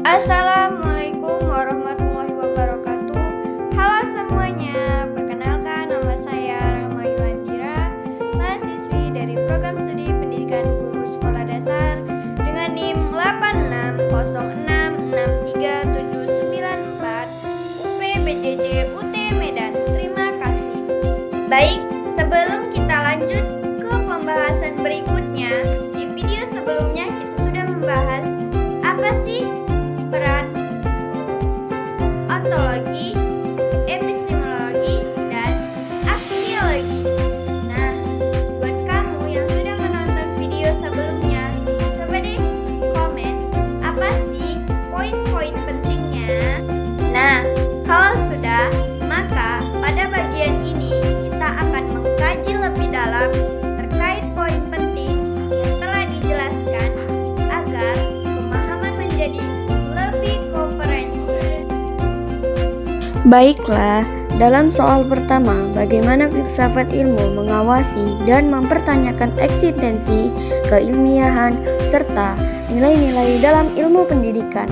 Assalamualaikum warahmatullahi wabarakatuh. Halo semuanya, perkenalkan nama saya Rama Yuandira, mahasiswi dari Program Studi Pendidikan Guru Sekolah Dasar dengan NIM 8606363794 UPBJJ UT Medan. Terima kasih. Baik, sebelum kita lanjut ke pembahasan berikutnya, di video sebelumnya kita sudah membahas apa sih peran ontologi, epistemologi, dan aksiologi. Nah, buat kamu yang sudah menonton video sebelumnya, coba deh komen apa sih poin-poin pentingnya. Nah, kalau sudah, maka pada bagian ini kita akan mengkaji lebih dalam terkait poin penting yang telah dijelaskan agar pemahaman menjadi lebih komprehensif. Baiklah, dalam soal pertama, bagaimana filsafat ilmu mengawasi dan mempertanyakan eksistensi, keilmiahan, serta nilai-nilai dalam ilmu pendidikan.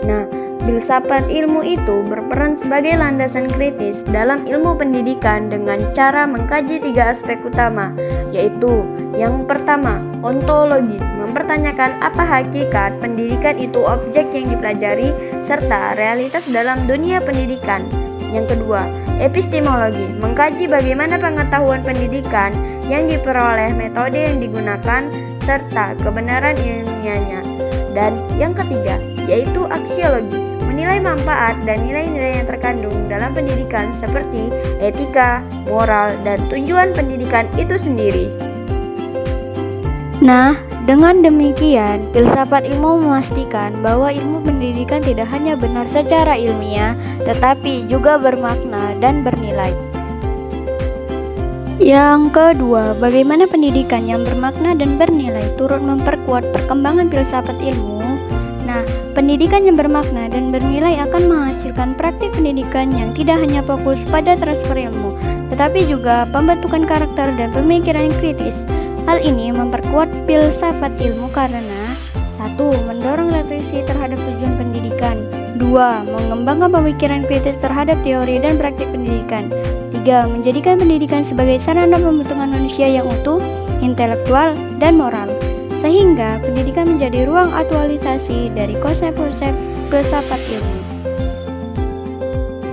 Nah, filsafat ilmu itu berperan sebagai landasan kritis dalam ilmu pendidikan dengan cara mengkaji 3 aspek utama, yaitu yang pertama, ontologi, mempertanyakan apa hakikat pendidikan itu objek yang dipelajari serta realitas dalam dunia pendidikan. Yang kedua, epistemologi, mengkaji bagaimana pengetahuan pendidikan yang diperoleh, metode yang digunakan, serta kebenaran ilmiahnya. Dan yang ketiga, yaitu aksiologi, menilai manfaat dan nilai-nilai yang terkandung dalam pendidikan seperti etika, moral, dan tujuan pendidikan itu sendiri. Nah, dengan demikian, filsafat ilmu memastikan bahwa ilmu pendidikan tidak hanya benar secara ilmiah, tetapi juga bermakna dan bernilai. Yang kedua, bagaimana pendidikan yang bermakna dan bernilai turut memperkuat perkembangan filsafat ilmu. Nah, pendidikan yang bermakna dan bernilai akan menghasilkan praktik pendidikan yang tidak hanya fokus pada transfer ilmu, tetapi juga pembentukan karakter dan pemikiran kritis. Hal ini memperkuat filsafat ilmu karena 1. Mendorong refleksi terhadap tujuan pendidikan. 2. Mengembangkan pemikiran kritis terhadap teori dan praktik pendidikan. 3. Menjadikan pendidikan sebagai sarana pembentukan manusia yang utuh, intelektual, dan moral, sehingga pendidikan menjadi ruang aktualisasi dari konsep-konsep filsafat ilmu.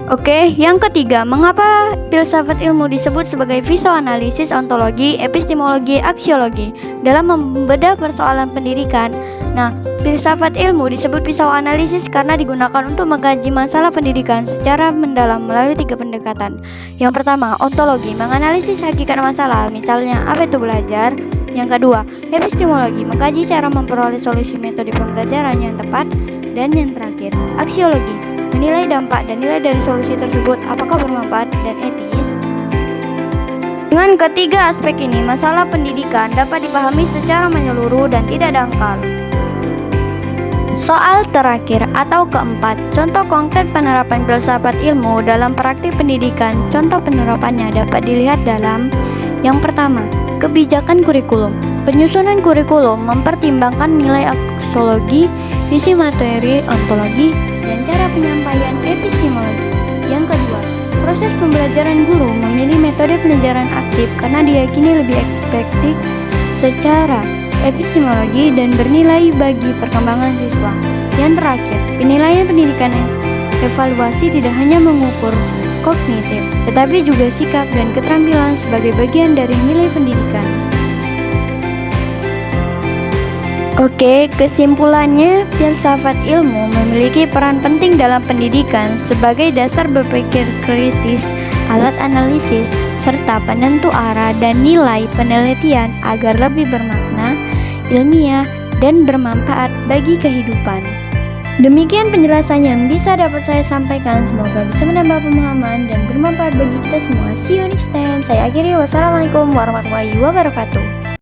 Oke, yang ketiga, mengapa filsafat ilmu disebut sebagai visuanalisis, ontologi, epistemologi, aksiologi dalam membedah persoalan pendidikan? Nah, filsafat ilmu disebut visuanalisis karena digunakan untuk mengkaji masalah pendidikan secara mendalam melalui 3 pendekatan. Yang pertama, ontologi, menganalisis hakikat masalah, misalnya apa itu belajar. Yang kedua, epistemologi, mengkaji cara memperoleh solusi metode pembelajaran yang tepat. Dan yang terakhir, aksiologi, menilai dampak dan nilai dari solusi tersebut apakah bermanfaat dan etis. Dengan ketiga aspek ini, masalah pendidikan dapat dipahami secara menyeluruh dan tidak dangkal. Soal terakhir atau keempat, contoh konkret penerapan filsafat ilmu dalam praktik pendidikan. Contoh penerapannya dapat dilihat dalam yang pertama, kebijakan kurikulum. Penyusunan kurikulum mempertimbangkan nilai aksiologi, isi materi ontologi, dan cara penyampaian epistemologi. Yang kedua, proses pembelajaran guru memilih metode pembelajaran aktif karena diyakini lebih efektif secara epistemologi dan bernilai bagi perkembangan siswa. Yang terakhir, penilaian pendidikan evaluasi tidak hanya mengukur kognitif, tetapi juga sikap dan keterampilan sebagai bagian dari nilai pendidikan. Oke, kesimpulannya, filsafat ilmu memiliki peran penting dalam pendidikan sebagai dasar berpikir kritis, alat analisis, serta penentu arah dan nilai penelitian agar lebih bermakna, ilmiah, dan bermanfaat bagi kehidupan. Demikian penjelasan yang bisa dapat saya sampaikan. Semoga bisa menambah pemahaman dan bermanfaat bagi kita semua. See you next time. Saya akhiri. Wassalamualaikum warahmatullahi wabarakatuh.